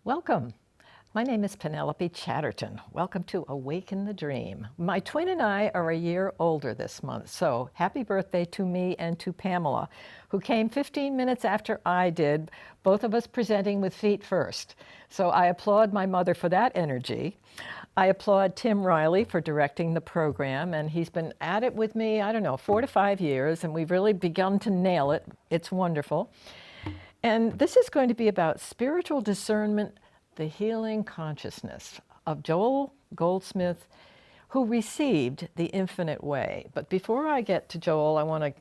Welcome. My name is Penelope Chatterton. Welcome to Awaken the Dream. My twin and I are a year older this month, so happy birthday to me and to Pamela, who came 15 minutes after I did, both of us presenting with feet first. So I applaud my mother for that energy. I applaud Tim Riley for directing the program, and he's been at it with me, 4 to 5 years, and we've really begun to nail it. It's wonderful. And this is going to be about spiritual discernment, the healing consciousness of Joel Goldsmith, who received the infinite way. But before I get to Joel, I want to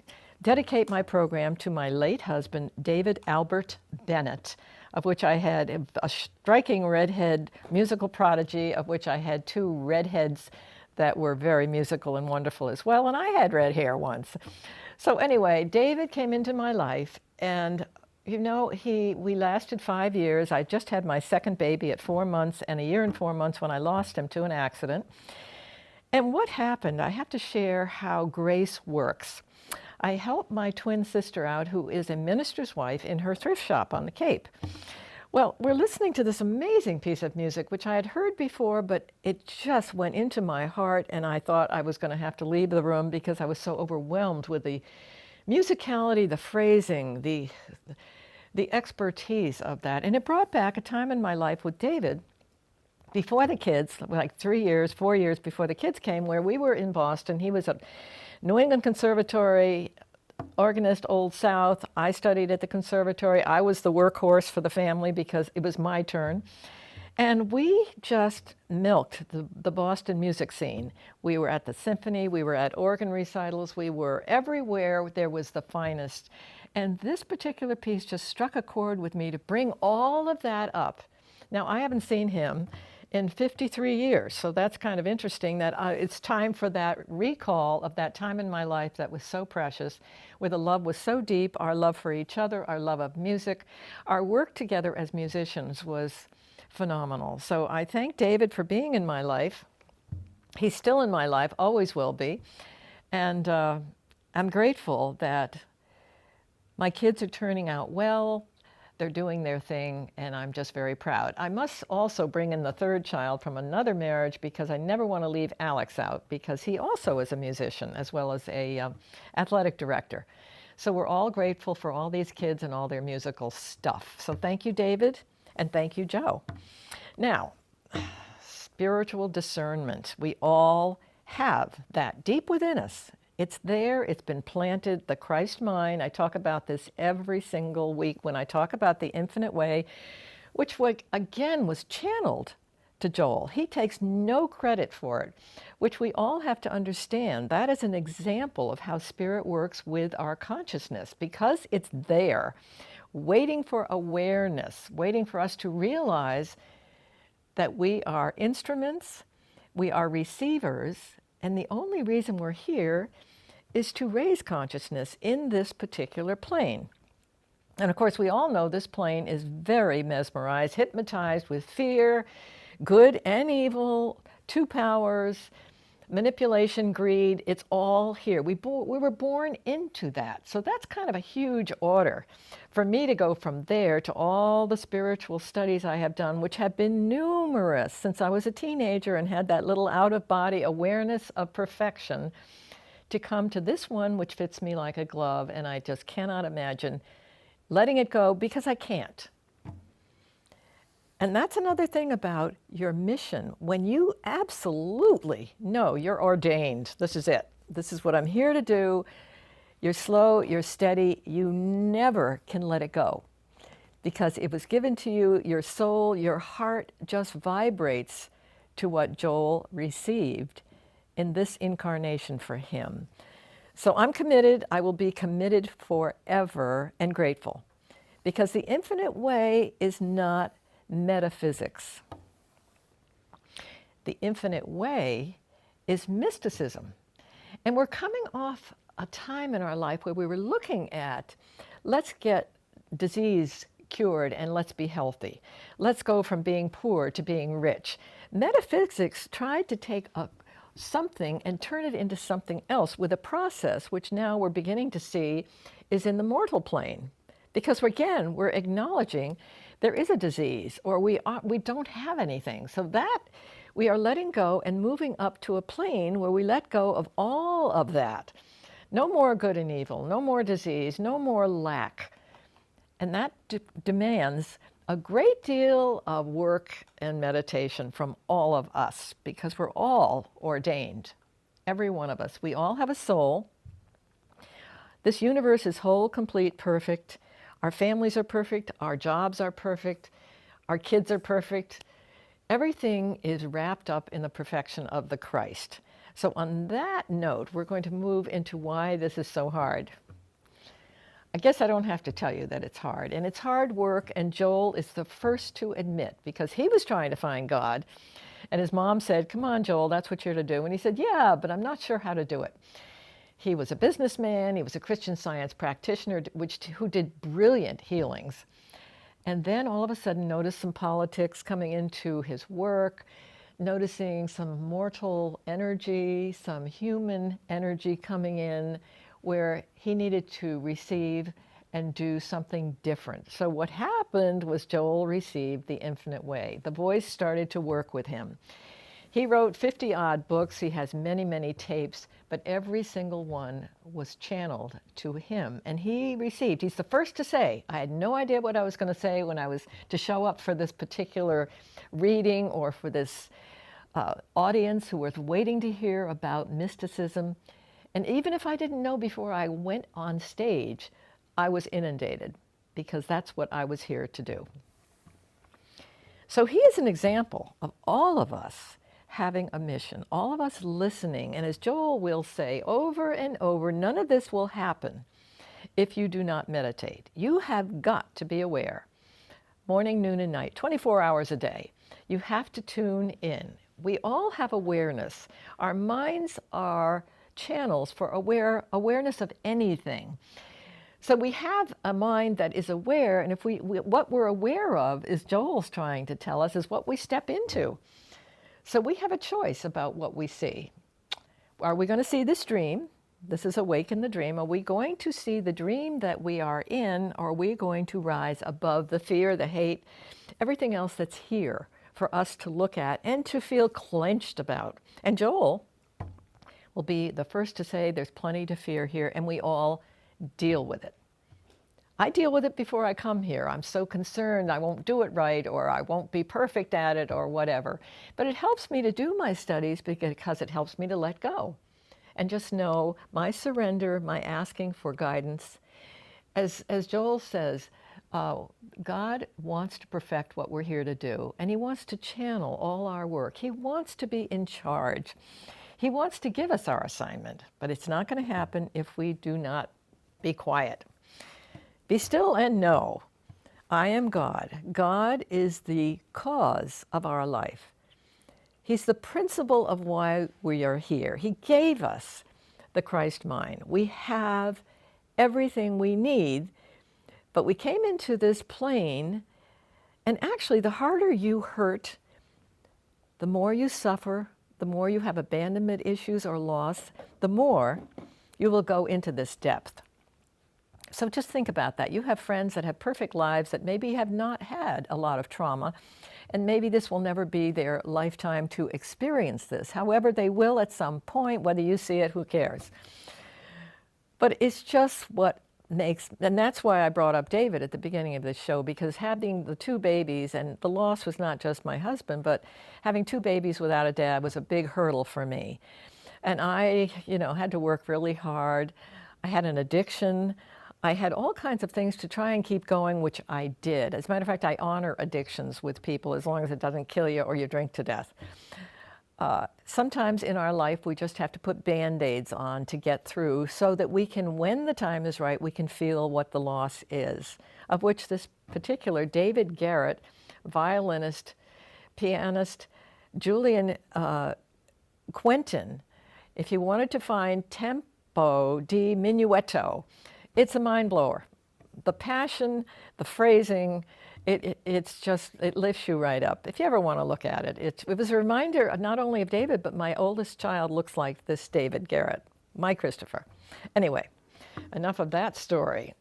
dedicate my program to my late husband, David Albert Bennett, of which I had a striking redhead musical prodigy, of which I had two redheads that were very musical and wonderful as well, and I had red hair once. So anyway, David came into my life, and we lasted 5 years. I just had my second baby at 4 months and a year and 4 months when I lost him to an accident. And what happened, I have to share how grace works. I helped my twin sister out, who is a minister's wife, in her thrift shop on the Cape. Well, we're listening to this amazing piece of music, which I had heard before, but it just went into my heart, and I thought I was going to have to leave the room because I was so overwhelmed with the musicality, the phrasing, the expertise of that. And it brought back a time in my life with David before the kids, like 3 years, 4 years before the kids came, where we were in Boston. He was at New England Conservatory, organist, Old South. I studied at the conservatory. I was the workhorse for the family because it was my turn. And we just milked the Boston music scene. We were at the symphony, we were at organ recitals, we were everywhere there was the finest. And this particular piece just struck a chord with me to bring all of that up. Now, I haven't seen him in 53 years, so that's kind of interesting that it's time for that recall of that time in my life that was so precious, where the love was so deep, our love for each other, our love of music, our work together as musicians was phenomenal. So I thank David for being in my life. He's still in my life, always will be. And I'm grateful that my kids are turning out well, they're doing their thing, and I'm just very proud. I must also bring in the third child from another marriage because I never want to leave Alex out, because he also is a musician as well as a athletic director. So we're all grateful for all these kids and all their musical stuff. So thank you, David, and thank you, Joe. Now, spiritual discernment. We all have that deep within us. It's there, it's been planted, the Christ mind. I talk about this every single week when I talk about the infinite way, which again was channeled to Joel. He takes no credit for it, which we all have to understand. That is an example of how spirit works with our consciousness, because it's there, waiting for awareness, waiting for us to realize that we are instruments, we are receivers, and the only reason we're here is to raise consciousness in this particular plane. And of course, we all know this plane is very mesmerized, hypnotized with fear, good and evil, two powers, manipulation, greed. It's all here. We were born into that. So that's kind of a huge order for me to go from there to all the spiritual studies I have done, which have been numerous since I was a teenager and had that little out-of-body awareness of perfection, to come to this one, which fits me like a glove, and I just cannot imagine letting it go, because I can't. And that's another thing about your mission. When you absolutely know you're ordained, this is it, this is what I'm here to do, you're slow, you're steady, you never can let it go, because it was given to you, your soul, your heart just vibrates to what Joel received in this incarnation for him. So I'm committed, I will be committed forever, and grateful, because the infinite way is not metaphysics. The infinite way is mysticism. And we're coming off a time in our life where we were looking at, let's get disease cured and let's be healthy. Let's go from being poor to being rich. Metaphysics tried to take something and turn it into something else with a process which now we're beginning to see is in the mortal plane. Because again, we're acknowledging there is a disease or we don't have anything. So that we are letting go and moving up to a plane where we let go of all of that. No more good and evil, no more disease, no more lack. And that demands a great deal of work and meditation from all of us because we're all ordained, every one of us. We all have a soul. This universe is whole, complete, perfect. Our families are perfect. Our jobs are perfect. Our kids are perfect. Everything is wrapped up in the perfection of the Christ. So on that note, we're going to move into why this is so hard. I guess I don't have to tell you that it's hard. And it's hard work, and Joel is the first to admit, because he was trying to find God. And his mom said, "Come on, Joel, that's what you're to do." And he said, "Yeah, but I'm not sure how to do it." He was a businessman. He was a Christian Science practitioner who did brilliant healings. And then all of a sudden noticed some politics coming into his work, noticing some mortal energy, some human energy coming in, where he needed to receive and do something different. So what happened was Joel received the infinite way. The voice started to work with him. He wrote 50-odd books. He has many, many tapes, but every single one was channeled to him. And he received, he's the first to say, I had no idea what I was going to say when I was to show up for this particular reading or for this audience who was waiting to hear about mysticism. And even if I didn't know before I went on stage, I was inundated because that's what I was here to do. So he is an example of all of us having a mission, all of us listening. And as Joel will say over and over, none of this will happen if you do not meditate. You have got to be aware, morning, noon, and night, 24 hours a day. You have to tune in. We all have awareness. Our minds are channels for awareness of anything. So we have a mind that is aware, and if what we're aware of, is Joel's trying to tell us, is what we step into. So we have a choice about what we see. Are we going to see this dream? This is awaken the dream. Are we going to see the dream that we are in, or are we going to rise above the fear, the hate, everything else that's here for us to look at and to feel clenched about? And Joel will be the first to say there's plenty to fear here, and we all deal with it. I deal with it before I come here. I'm so concerned I won't do it right, or I won't be perfect at it, or whatever. But it helps me to do my studies because it helps me to let go and just know my surrender, my asking for guidance. As Joel says, God wants to perfect what we're here to do, and he wants to channel all our work. He wants to be in charge. He wants to give us our assignment, but it's not going to happen if we do not be quiet. Be still and know, I am God. God is the cause of our life. He's the principle of why we are here. He gave us the Christ mind. We have everything we need, but we came into this plane, and actually the harder you hurt, the more you suffer, the more you have abandonment issues or loss, the more you will go into this depth. So just think about that. You have friends that have perfect lives that maybe have not had a lot of trauma, and maybe this will never be their lifetime to experience this. However, they will at some point, whether you see it, who cares? But it's just what makes, and that's why I brought up David at the beginning of this show, because having the two babies, and the loss was not just my husband, but having two babies without a dad was a big hurdle for me. And I, had to work really hard. I had an addiction. I had all kinds of things to try and keep going, which I did. As a matter of fact, I honor addictions with people as long as it doesn't kill you or you drink to death. Sometimes in our life, we just have to put Band-Aids on to get through so that we can, when the time is right, we can feel what the loss is, of which this particular David Garrett, violinist, pianist, Julian Quentin, if you wanted to find tempo di minuetto, it's a mind blower. The passion, the phrasing, it lifts you right up. If you ever want to look at it, it was a reminder not only of David, but my oldest child looks like this David Garrett, my Christopher. Anyway, enough of that story.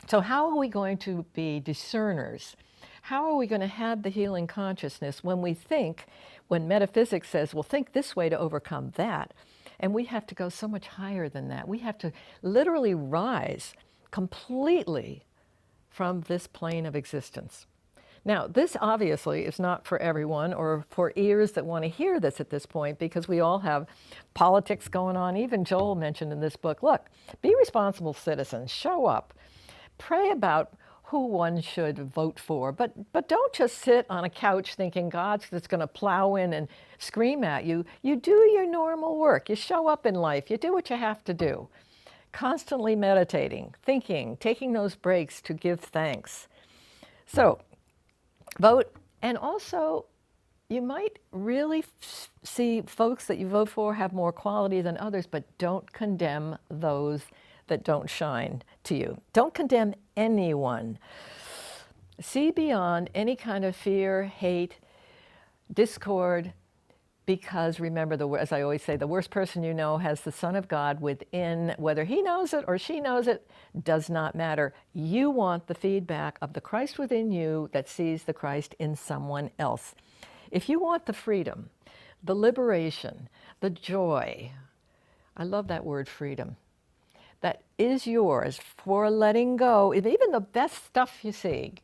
So how are we going to be discerners? How are we going to have the healing consciousness when we think, when metaphysics says, well, think this way to overcome that? And we have to go so much higher than that. We have to literally rise completely from this plane of existence. Now, this obviously is not for everyone or for ears that want to hear this at this point, because we all have politics going on. Even Joel mentioned in this book, look, be responsible citizens, show up, pray about who one should vote for, but don't just sit on a couch thinking God's just going to plow in and scream at you. You do your normal work. You show up in life. You do what you have to do. Constantly meditating, thinking, taking those breaks to give thanks. So, vote. And also, you might really see folks that you vote for have more quality than others, but don't condemn those that don't shine to you. Don't condemn anyone. See beyond any kind of fear, hate, discord, because remember, as I always say, the worst person you know has the Son of God within. Whether he knows it or she knows it does not matter. You want the feedback of the Christ within you that sees the Christ in someone else. If you want the freedom, the liberation, the joy, I love that word freedom, that is yours for letting go, even the best stuff you see.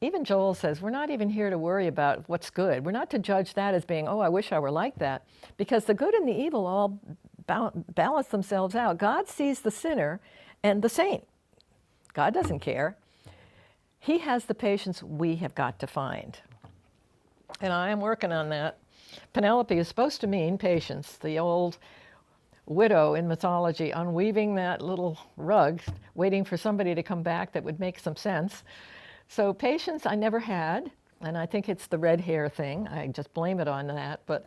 Even Joel says, we're not even here to worry about what's good. We're not to judge that as being, oh, I wish I were like that, because the good and the evil all balance themselves out. God sees the sinner and the saint. God doesn't care. He has the patience we have got to find. And I am working on that. Penelope is supposed to mean patience, the old widow in mythology unweaving that little rug, waiting for somebody to come back that would make some sense. So patience I never had, and I think it's the red hair thing. I just blame it on that. But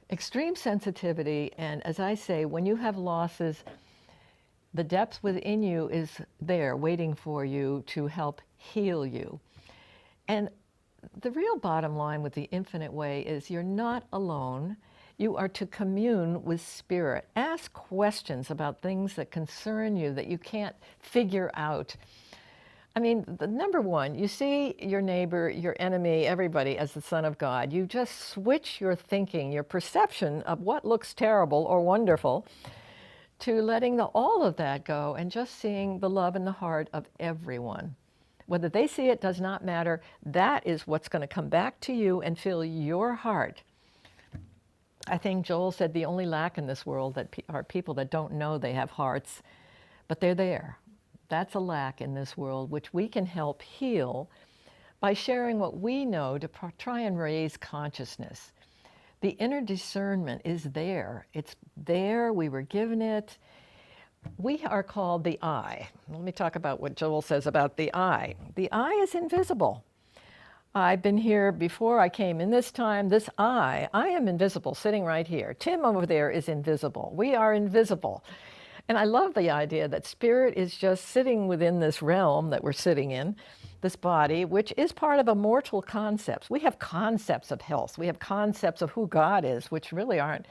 extreme sensitivity, and as I say, when you have losses, the depth within you is there waiting for you to help heal you. And the real bottom line with the Infinite Way is you're not alone. You are to commune with Spirit. Ask questions about things that concern you that you can't figure out. I mean, the number one, you see your neighbor, your enemy, everybody as the Son of God. You just switch your thinking, your perception of what looks terrible or wonderful, to letting all of that go and just seeing the love in the heart of everyone. Whether they see it does not matter. That is what's going to come back to you and fill your heart. I think Joel said the only lack in this world are people that don't know they have hearts, but they're there. That's a lack in this world, which we can help heal by sharing what we know to try and raise consciousness. The inner discernment is there. It's there. We were given it. We are called the I. Let me talk about what Joel says about the I. The I is invisible. I've been here before I came in this time. This I am invisible, sitting right here. Tim over there is invisible. We are invisible. And I love the idea that spirit is just sitting within this realm that we're sitting in, this body, which is part of immortal concepts. We have concepts of health. We have concepts of who God is, which really aren't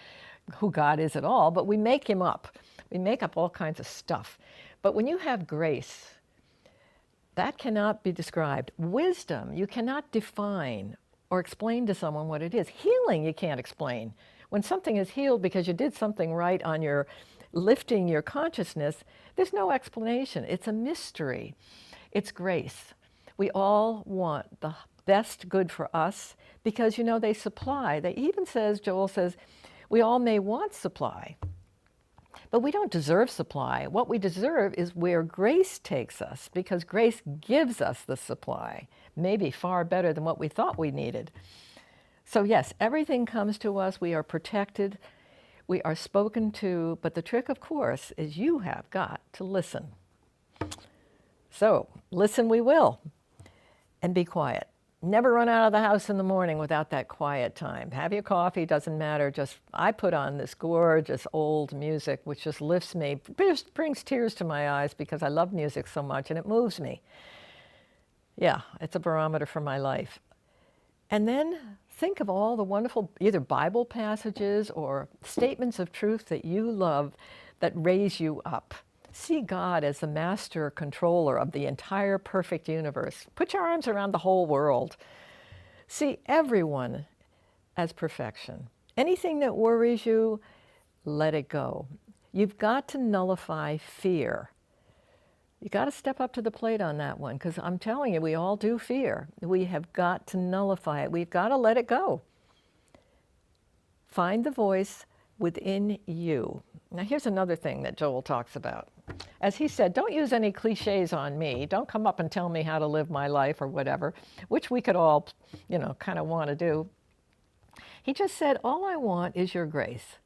who God is at all, but we make him up. We make up all kinds of stuff. But when you have grace, that cannot be described. Wisdom, you cannot define or explain to someone what it is. Healing, you can't explain. When something is healed because you did something right on your lifting your consciousness, there's no explanation. It's a mystery. It's grace. We all want the best good for us because, you know, they supply. They even says, Joel says, we all may want supply, but we don't deserve supply. What we deserve is where grace takes us, because grace gives us the supply, maybe far better than what we thought we needed. So yes, everything comes to us. We are protected. We are spoken to, but the trick, of course, is you have got to listen. So, listen we will, and be quiet. Never run out of the house in the morning without that quiet time. Have your coffee, doesn't matter. I put on this gorgeous old music, which just lifts me, just brings tears to my eyes because I love music so much, and it moves me. Yeah, it's a barometer for my life. And then think of all the wonderful either Bible passages or statements of truth that you love that raise you up. See God as the master controller of the entire perfect universe. Put your arms around the whole world. See everyone as perfection. Anything that worries you, let it go. You've got to nullify fear. You got to step up to the plate on that one, because I'm telling you, we all do fear. We have got to nullify it. We've got to let it go. Find the voice within you. Now, here's another thing that Joel talks about. As he said, don't use any cliches on me. Don't come up and tell me how to live my life or whatever, which we could all, kind of want to do. He just said, all I want is your grace.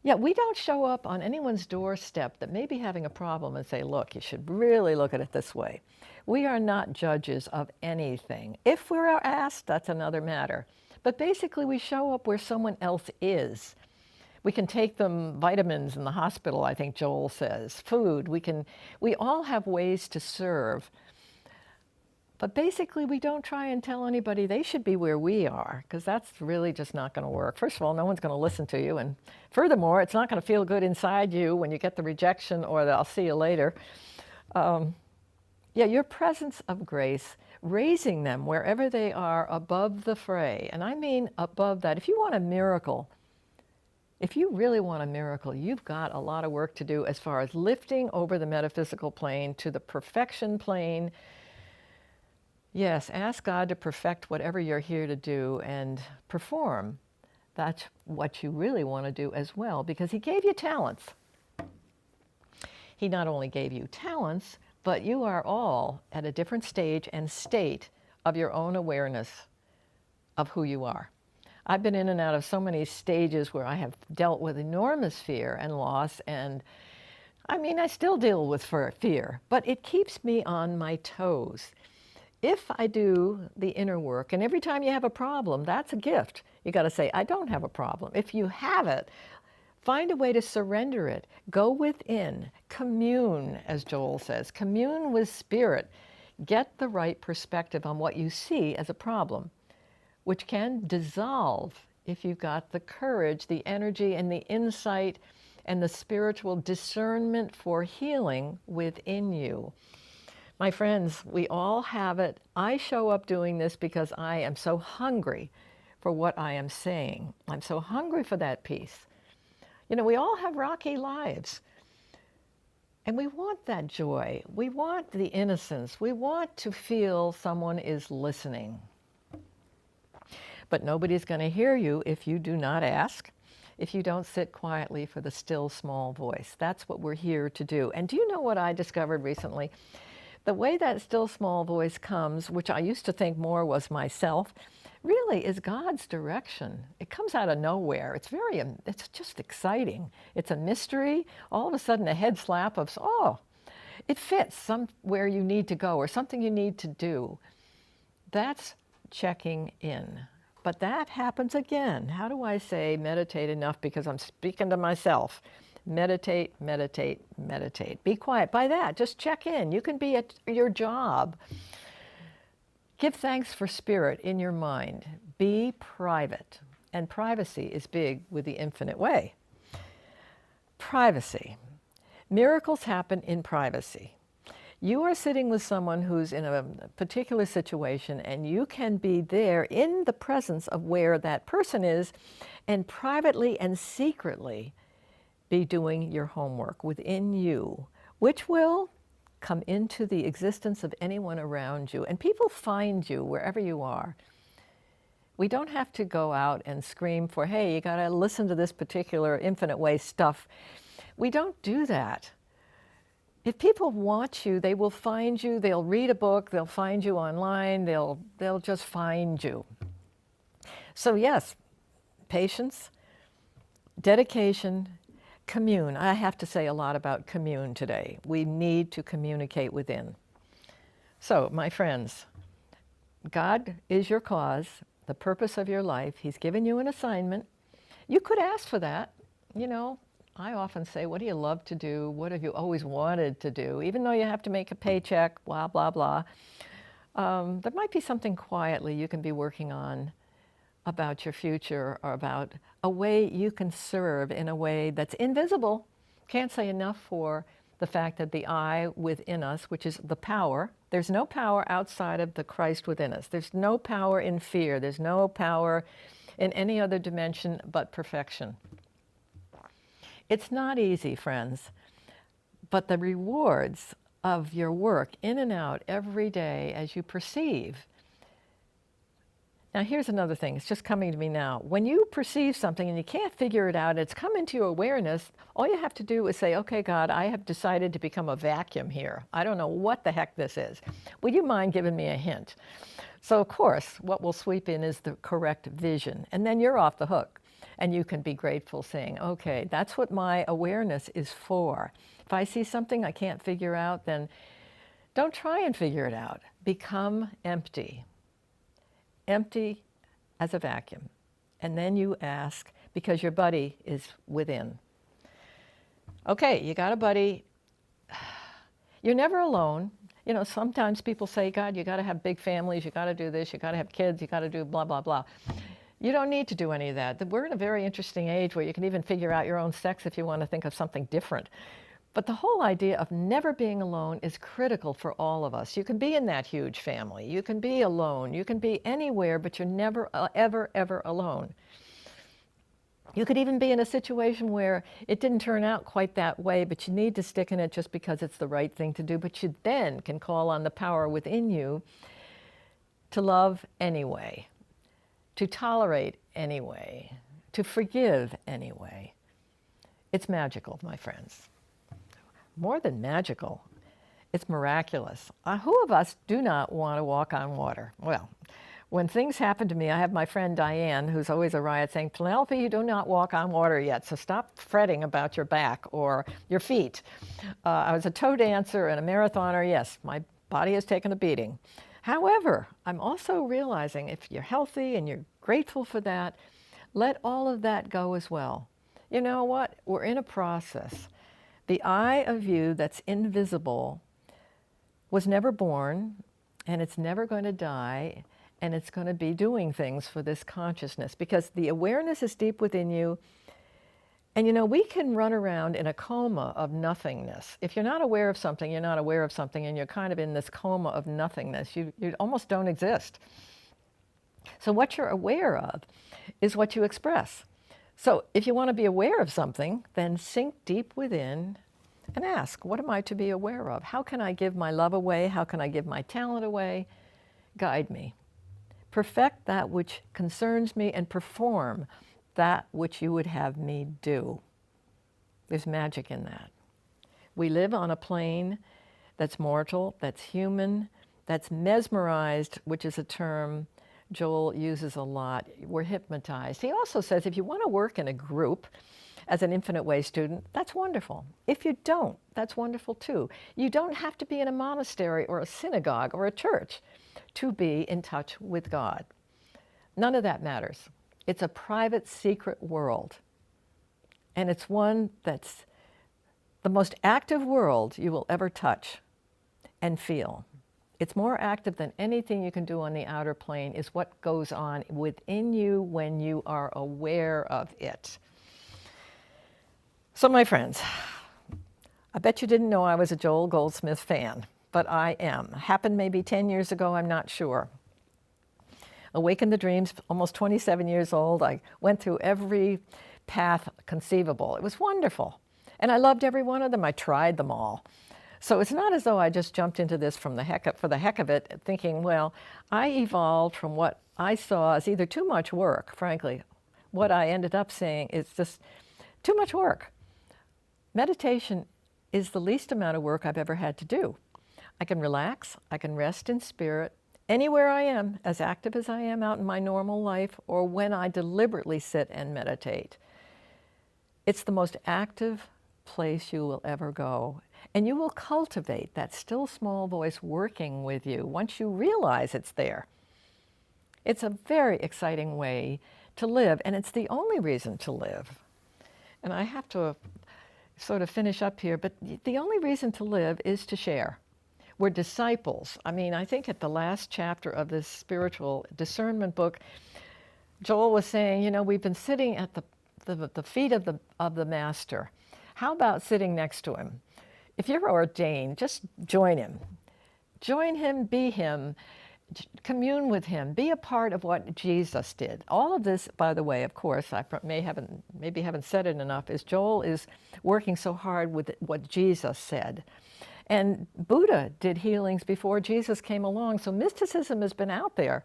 Yeah, we don't show up on anyone's doorstep that may be having a problem and say, look, you should really look at it this way. We are not judges of anything. If we're asked, that's another matter. But basically, we show up where someone else is. We can take them vitamins in the hospital, I think Joel says, food. We all have ways to serve. But basically, we don't try and tell anybody they should be where we are, because that's really just not going to work. First of all, no one's going to listen to you. And furthermore, it's not going to feel good inside you when you get the rejection or the I'll see you later. Your presence of grace, raising them wherever they are above the fray. And I mean above that. If you want a miracle, if you really want a miracle, you've got a lot of work to do as far as lifting over the metaphysical plane to the perfection plane. Yes, ask God to perfect whatever you're here to do and perform. That's what you really want to do as well, because He gave you talents. He not only gave you talents, but you are all at a different stage and state of your own awareness of who you are. I've been in and out of so many stages where I have dealt with enormous fear and loss, and I still deal with fear, but it keeps me on my toes. If I do the inner work, and every time you have a problem, that's a gift. You got to say, I don't have a problem. If you have it, find a way to surrender it. Go within, commune, as Joel says, commune with spirit. Get the right perspective on what you see as a problem, which can dissolve if you've got the courage, the energy, and the insight, and the spiritual discernment for healing within you. My friends, we all have it. I show up doing this because I am so hungry for what I am saying. I'm so hungry for that peace. We all have rocky lives. And we want that joy. We want the innocence. We want to feel someone is listening. But nobody's going to hear you if you do not ask, if you don't sit quietly for the still small voice. That's what we're here to do. And do you know what I discovered recently? The way that still small voice comes, which I used to think more was myself, really is God's direction. It comes out of nowhere. It's just exciting. It's a mystery. All of a sudden a head slap of, it fits somewhere you need to go or something you need to do. That's checking in. But that happens again. How do I say meditate enough? Because I'm speaking to myself. Meditate, meditate, meditate. Be quiet. By that, just check in. You can be at your job. Give thanks for spirit in your mind. Be private. And privacy is big with the infinite way. Privacy. Miracles happen in privacy. You are sitting with someone who's in a particular situation, and you can be there in the presence of where that person is, and privately and secretly be doing your homework within you, which will come into the existence of anyone around you. And people find you wherever you are. We don't have to go out and scream for, hey, you got to listen to this particular infinite way stuff. We don't do that. If people want you, they will find you. They'll read a book. They'll find you online. They'll just find you. So yes, patience, dedication, commune. I have to say a lot about commune today. We need to communicate within. So, my friends, God is your cause, the purpose of your life. He's given you an assignment. You could ask for that. I often say, what do you love to do? What have you always wanted to do? Even though you have to make a paycheck, blah, blah, blah. There might be something quietly you can be working on about your future, or about a way you can serve in a way that's invisible. Can't say enough for the fact that the I within us, which is the power, there's no power outside of the Christ within us. There's no power in fear. There's no power in any other dimension but perfection. It's not easy, friends, but the rewards of your work in and out every day as you perceive. Now, here's another thing. It's just coming to me now. When you perceive something and you can't figure it out, it's come into your awareness, all you have to do is say, okay, God, I have decided to become a vacuum here. I don't know what the heck this is. Would you mind giving me a hint? So, of course, what will sweep in is the correct vision. And then you're off the hook. And you can be grateful, saying, okay, that's what my awareness is for. If I see something I can't figure out, then don't try and figure it out. Become empty. Empty as a vacuum. And then you ask, because your buddy is within. Okay, you got a buddy. You're never alone. You know, sometimes people say, God, you got to have big families, you got to do this, you got to have kids, you got to do blah, blah, blah. You don't need to do any of that. We're in a very interesting age where you can even figure out your own sex if you want to think of something different. But the whole idea of never being alone is critical for all of us. You can be in that huge family. You can be alone. You can be anywhere, but you're never, ever, ever alone. You could even be in a situation where it didn't turn out quite that way, but you need to stick in it just because it's the right thing to do. But you then can call on the power within you to love anyway, to tolerate anyway, to forgive anyway. It's magical, my friends. More than magical, it's miraculous. Who of us do not want to walk on water? Well, when things happen to me, I have my friend Diane, who's always a riot, saying, Penelope, you do not walk on water yet, so stop fretting about your back or your feet. I was a toe dancer and a marathoner. Yes, my body has taken a beating. However, I'm also realizing if you're healthy and you're grateful for that, let all of that go as well. You know what? We're in a process. The I of you that's invisible was never born, and it's never going to die, and it's going to be doing things for this consciousness because the awareness is deep within you. And you know, we can run around in a coma of nothingness. If you're not aware of something, you're not aware of something, and you're kind of in this coma of nothingness. You almost don't exist. So what you're aware of is what you express. So if you want to be aware of something, then sink deep within and ask, what am I to be aware of? How can I give my love away? How can I give my talent away? Guide me. Perfect that which concerns me and perform that which you would have me do. There's magic in that. We live on a plane that's mortal, that's human, that's mesmerized, which is a term Joel uses a lot. We're hypnotized. He also says if you want to work in a group as an Infinite Way student, that's wonderful. If you don't, that's wonderful too. You don't have to be in a monastery or a synagogue or a church to be in touch with God. None of that matters. It's a private, secret world. And it's one that's the most active world you will ever touch and feel. It's more active than anything you can do on the outer plane is what goes on within you when you are aware of it. So my friends, I bet you didn't know I was a Joel Goldsmith fan, but I am. Happened maybe 10 years ago, I'm not sure. Awaken the Dreams, almost 27 years old. I went through every path conceivable. It was wonderful. And I loved every one of them. I tried them all. So it's not as though I just jumped into this for the heck of it, thinking, well, I evolved from what I saw as either too much work, frankly. What I ended up saying is just too much work. Meditation is the least amount of work I've ever had to do. I can relax, I can rest in spirit, anywhere I am, as active as I am out in my normal life, or when I deliberately sit and meditate. It's the most active place you will ever go. And you will cultivate that still small voice working with you once you realize it's there. It's a very exciting way to live, and it's the only reason to live. And I have to sort of finish up here, but the only reason to live is to share. We're disciples. I mean, I think at the last chapter of this spiritual discernment book, Joel was saying, you know, we've been sitting at the feet of the master. How about sitting next to him? if you're ordained, just join him. Join him, be him, commune with him, be a part of what Jesus did. All of this, by the way, of course, I maybe haven't said it enough, is Joel is working so hard with what Jesus said. And Buddha did healings before Jesus came along, so mysticism has been out there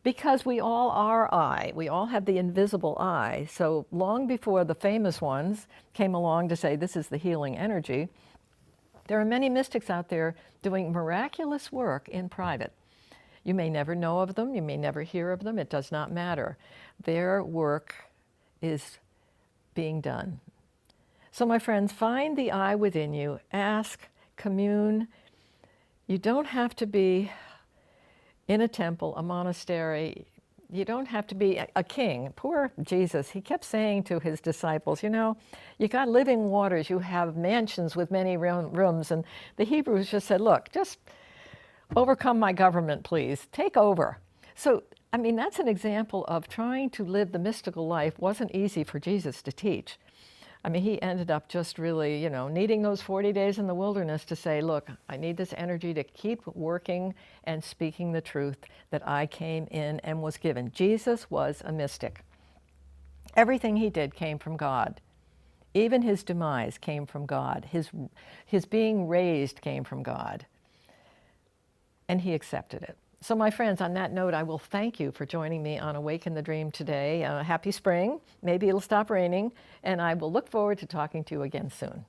because we all are I. We all have the invisible I. So long before the famous ones came along to say this is the healing energy, there are many mystics out there doing miraculous work in private. You may never know of them, you may never hear of them, it does not matter. Their work is being done. So my friends, find the I within you, ask, commune. You don't have to be in a temple, a monastery. You don't have to be a king. Poor Jesus, he kept saying to his disciples, you know, you got living waters, you have mansions with many rooms. And the Hebrews just said, look, just overcome my government, please. Take over. So, I mean, that's an example of trying to live the mystical life wasn't easy for Jesus to teach. I mean, he ended up just really, you know, needing those 40 days in the wilderness to say, look, I need this energy to keep working and speaking the truth that I came in and was given. Jesus was a mystic. Everything he did came from God. Even his demise came from God. His being raised came from God. And he accepted it. So my friends, on that note, I will thank you for joining me on Awaken the Dream today. Happy spring. Maybe it'll stop raining. And I will look forward to talking to you again soon.